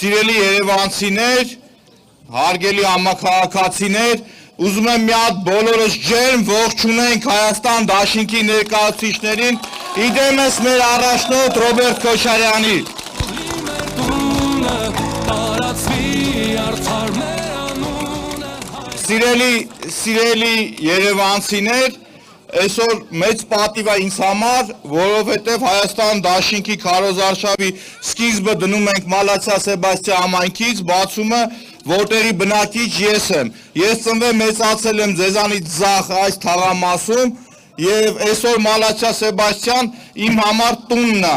Սիրելի երևանցիներ, հարգելի համաքաղաքացիներ, ուզում եմ մի հատ բոլորս ջերմ ողջունենք Հայաստան Դաշինքի ներկայացուցիչներին, իդեմս մեր առաջնորդ Ռոբերտ Քոչարյանի։ Սիրելի երևանցիներ, այսօր մեծ պատիվ է ինձ համար, որովհետև Հայաստան Դաշինքի քարոզարշավի սկիզբը դնում ենք Մալացիա Սեբաստիա համայնքից, բացումը, որտեղի բնակիչ ես եմ։ Ես ծնվել մեծացել եմ ձեզանից ձախ այս թաղամասում եւ այսօր Մալացիա Սեբաստիան իմ համար տունն է։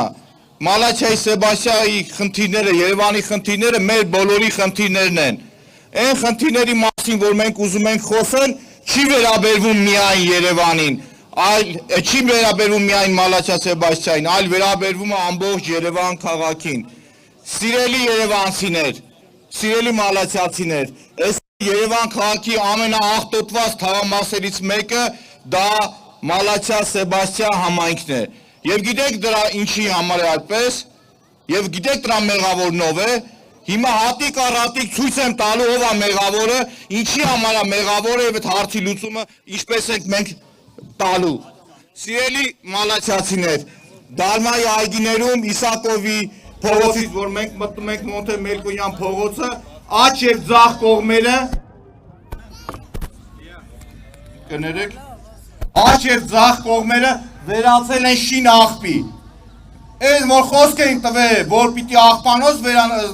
Մալացիայի Սեբաստիայի խնդիրները, Երևանի խնդիրները մեր բոլորի խնդիրներն են։ Այն խնդիրների մասին, որ մենք ուզում ենք խոսել, չի վերաբերվում միայն Երևանին, չի վերաբերվում միայն Մալացիա Սեբաստիային, այլ վերաբերվում է ամբողջ Երևան քաղաքին։ Սիրելի երևանցիներ, սիրելի մալացիացիներ, այս Երևան քաղաքի ամենաաղտոտված թաղամասերից մեկը դա Մալացիա Սեբաստիա համայնքն է։ Եվ գիտեք դրա ինչի համար է այդպես, եւ գիտեք դրա մեղավորն ով է։ Հիմա հատիկ առ հատիկ ցույց եմ տալու ով է մեղավորը, ինչի համար է մեղավորը եւ այդ հարցի լուծումը ինչպես ենք մենք տալու։ Սիրելի մալացիացիներ, Դալմայի այգիներում Իսակովի փողոցից, որ մենք մտնում ենք Մոնտե Մերկոնյան փողոցը, աջ եւ ձախ կողմերը կներեք, աջ եւ ձախ կողմերը վերածել են շին աղբի։ Այս որ խոսք էին տվել, որ պիտի աղբանոց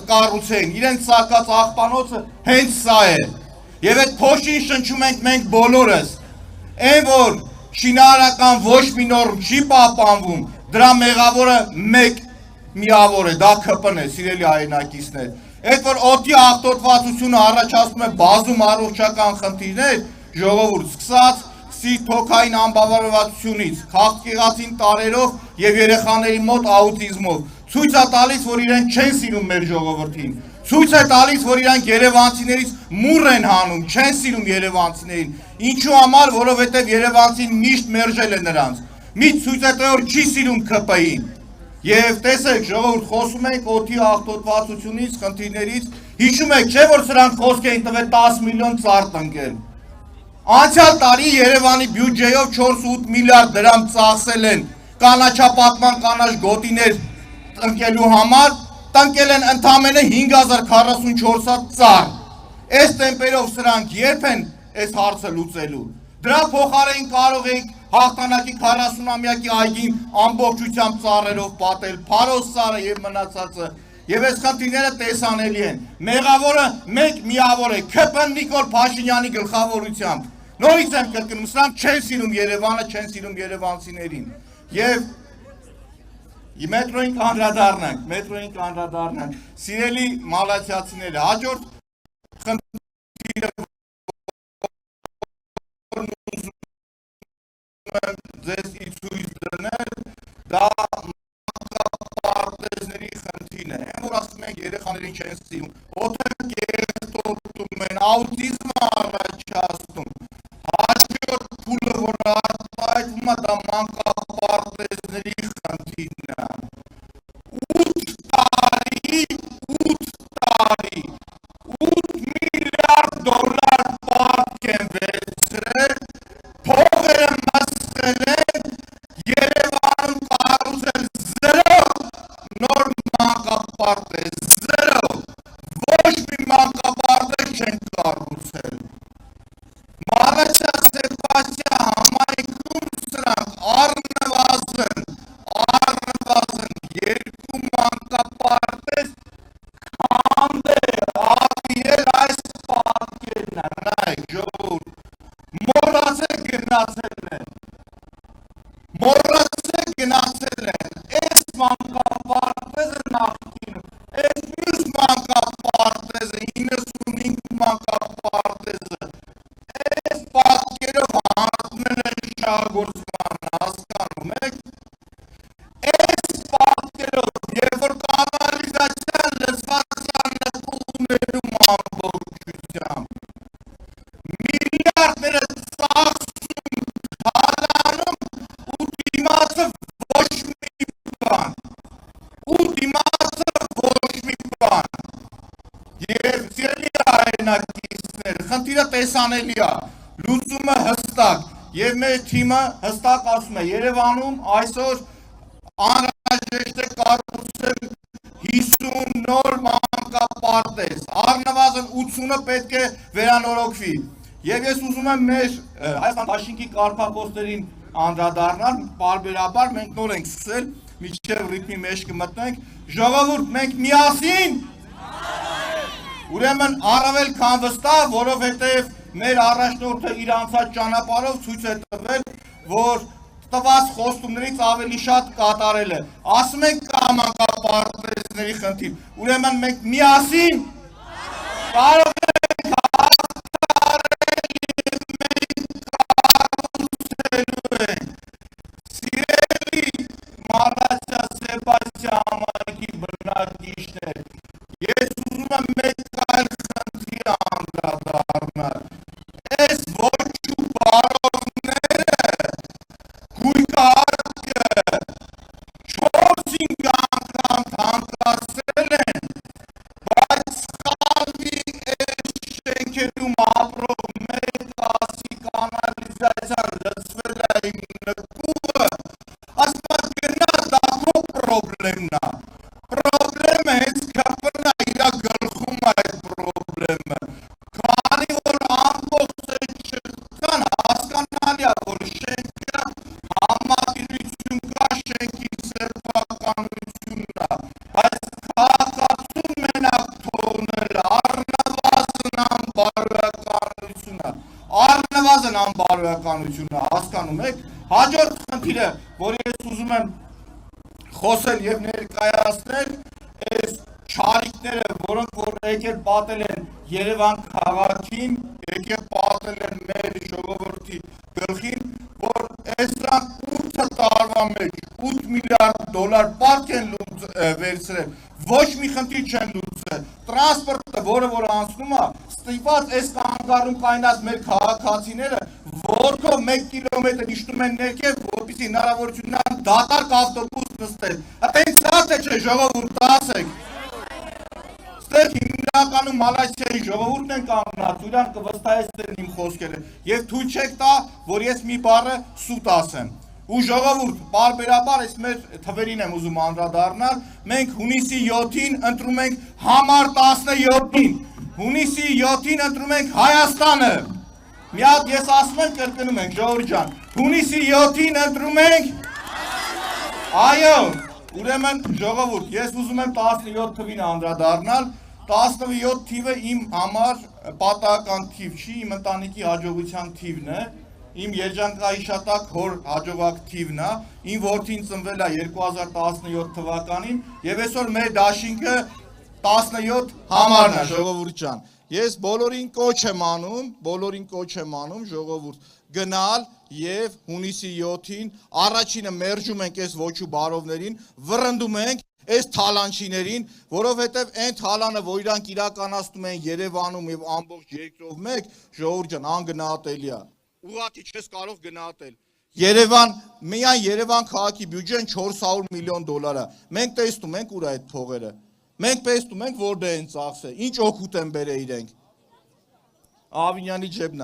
կառուցեն, իրենց սարկած աղբանոցը հենց սա է։ Եվ այդ փոշին շնչում ենք մենք բոլորս։ Այն որ շինարարական ոչ մի նորմ չի պահպանվում, դրա մեղավորը մեկ միավոր է, դա ՔՊ-ն է, սիրելի հայրենակիցներ։ Այդ որ օդի աղտոտվածությունը առաջացնում է բազում առողջական խնդիրներ, ժողովուրդ, սկսած թոքային անբավարարվածությունից, քաղցկեղածին տարերով եւ երեխաների մոտ աուտիզմով, ցույց է տալիս, որ իրենք չեն սիրում մեր ժողովրդին, ցույց է տալիս, որ իրանք երևանցիներից մուռ են հանում, չեն սիրում երևանցիներին, ինչու համար, որովհետեւ երևանցին միշտ մերժել է նրանց, մի ցույց է տալիս, որ չի սիրում ՔՊ-ին, եւ տեսեք, ժողովուրդ, խոսում ենք օդի աղտոտվածությունից, խնդիրներից, հիշում եք, չէ՞ որ սրանք խոսք էին տվել 10 միլիոն ծառ տնկել։ Անցյալ տարի Երևանի բյուջեով 4-8 միլիարդ դրամ ծախսել են կանաչապատման կանաչ գոտիներ տնկելու համար, տնկել են ընդամենը 5044 հատ ծառ։ Այս տեմպերով սրանք երբ են այս հարցը լուծելու։ Դրա փոխարեն կարող եք հաղթանակի 40-ամյակի այգին ամբողջությամբ ծառերով պատել, Փարոս ծառը եւ մնացածը։ Եվ այս խնդիրները տեսանելի են։ Մեղավորը մեկ միավոր է, ՔՊ-ն Նիկոլ Փաշինյանի գլխավորությամբ։ Նորից եմ կրկնում, սրանք չեն սիրում Երևանը, չեն սիրում երևանցիներին։ Եվ մետրոյին կանդրադառնանք, սիրելի մալացիացիները, հաջորդ խնդիրը ձեզ ցույց դնել, դա մանկապարտեզների խնդիրն է, որ ասում են երեխաներին չեն սիրում, օդը կերտոտում են, աուտիզմը առաջացնում, հաջորդ փուլը, որ արտահայտվում է, դա մանկապարտեզների խնդիրն է։ 8 միլիարդ դոլար պարտք են վերցրել, փողերը մսկել են, Երևանում կառուցել 0 նոր մանկապարտեզ, 0, ոչ մի մանկապարտեզ չեն կառուցել։ Մալացիա Սեբաստիա համայնքում սրանք առնվազն 2 մանկապարտեզ քանդ է ավիրել այս պատկերն է, նայեք ժողովուրդ, մոռացել գնացել են, այս մանկապարտեզը նախկինում, այս մյուս մանկապարտեզը, 95 մանկապարտեզը, այս պատկերով հանձնել են շահգործման, հասկանում եք, այս պատկերով, երբ որ կանալիզացիան լցվածյան նկուներում ամբողջությամբ, միլիարդները ծախսում, հալանում ու դիմացը ոչ մի բան, բարեկամներ, խնդիրը տեսանելի է, լուծումը հստակ, եւ մեր թիմը հստակ ասում է Երևանում այսօր անհրաժեշտ է կառուցել 50 նոր մանկապարտեզ, առնվազն 80-ը պետք է վերանորոգվի։ Եվ ես ուզում եմ մեր Հայաստան դաշինքի կարգախոսներին անդրադառնալ, պարբերաբար մենք նոր ենք սկսել, մինչև ռիթմի մեջ կմտնենք, ժողովուրդ, մենք միասին ուրեմն առավել քան վստահ, որովհետև մեր առաջնորդը իր անցած ճանապարհով ցույց է տվել, որ տված խոստումներից ավելի շատ կատարել է։ Ասում ենք կա մանկապարտեզների խնդիր, ուրեմն մենք միասին կարող ենք հաղթահարել և մենք կառուցելու ենք։ Սիրելի Մարաթիա Սեբաստիան համայնքի բնակիչներ, ես ուզում եմ մեկ այլ խնդրի անդրադառնալ։ Այս ոչ ու բարովները գույքարկը 4-5 անգամ թանկացրել են, բայց սխալվի այս շենքերում ապրող մեր կասի կանալիզացիան լցվել է իմ նկուվը, ասում գնա դա քո պրոբլեմն է։ Պրոբլեմը հենց կապն է իրա գլխում այդ պրոբլեմը։ Քանի որ ամբողջ այդ շղթան հասկանալի է, որ շենքը համակիրություն կա, շենքի սեփականությունն է, բայց քաղաքացուն մենակ թողնել առնվազն անբարոյականություն է, հասկանում եք։ Հաջորդ խնդիրը, որ ես ուզում եմ խոսել և ներկայացնել, այս չարիքները, որոնք որ եկել պատել են Երևան քաղաքին, եկել պատել են մեր ժողովրդի գլխին, որ այսրանք 8 տարվա մեջ 8 միլիարդ դոլար պարկ են վերցրել, ոչ մի խնդիր չեն լուծել, տրանսպորտը, որը որ անցնում է, ստիպված այս կանգառում կայնած մեր քաղաքացիները ոտքով 1 կիլոմետր իջնում են ներքև, որպեսզի հնարավորություն ունենան դատարկ ավտոբուս նստել։ Այդպես է չէ, ժողովուրդ, ասեք։ Ստեղ հիմնականում Մալայսիայի ժողովուրդն են կանգնած, իրանք կվստահեցնեն իմ խոսքերը, եւ թույլ չեք տա, որ ես մի բառը սուտ ասեմ։ Ու ժողովուրդ, պարբերաբար այս մեր թվերին եմ ուզում անդրադառնալ, մենք հունիսի 7-ին ընտրում ենք համար 17-ին, հունիսի 7-ին ընտրում ենք Հայաստանը։ Մի հատ ես ասում եմ, կրկնում ենք, ժողովուրդ ջան, հունիսի 7-ին ընտրում ենք այո, ուրեմն ժողովուրդ, ես ուզում եմ 17 թվին անդրադառնալ, 17 թիվը իմ համար պատահական թիվ չի, իմ ընտանիքի հաջողության թիվն է, իմ երջանկահիշատակ հոր հաջողակ թիվն է, իմ որդին ծնվել է 2017 թվականին եւ այսօր մեր դաշինքը 17 համարն է, ժողովուրդ ջան։ Ես բոլորին կոչ եմ անում, ժողովուրդ, գնալ եւ հունիսի 7-ին առաջինը մերժում ենք այս ոչ ու բարովներին, վռնդում ենք այս թալանչիներին, որովհետեւ այն թալանը, որ իրանք իրականացնում են Երևանում եւ ամբողջ երկրով մեկ, ժողովուրդ ջան, անգնահատելի է։ Ուղղակի չես կարող գնահատել։ Երևան, միայն Երևան քաղաքի բյուջեն 400 միլիոն դոլար է։ Մենք տեսնում ենք ուր այդ փողերը։ Մենք տեսնում ենք որտեղ են ծախսել, ինչ օգուտ են բերել իրենք։ Ավինյանի ջեբն է։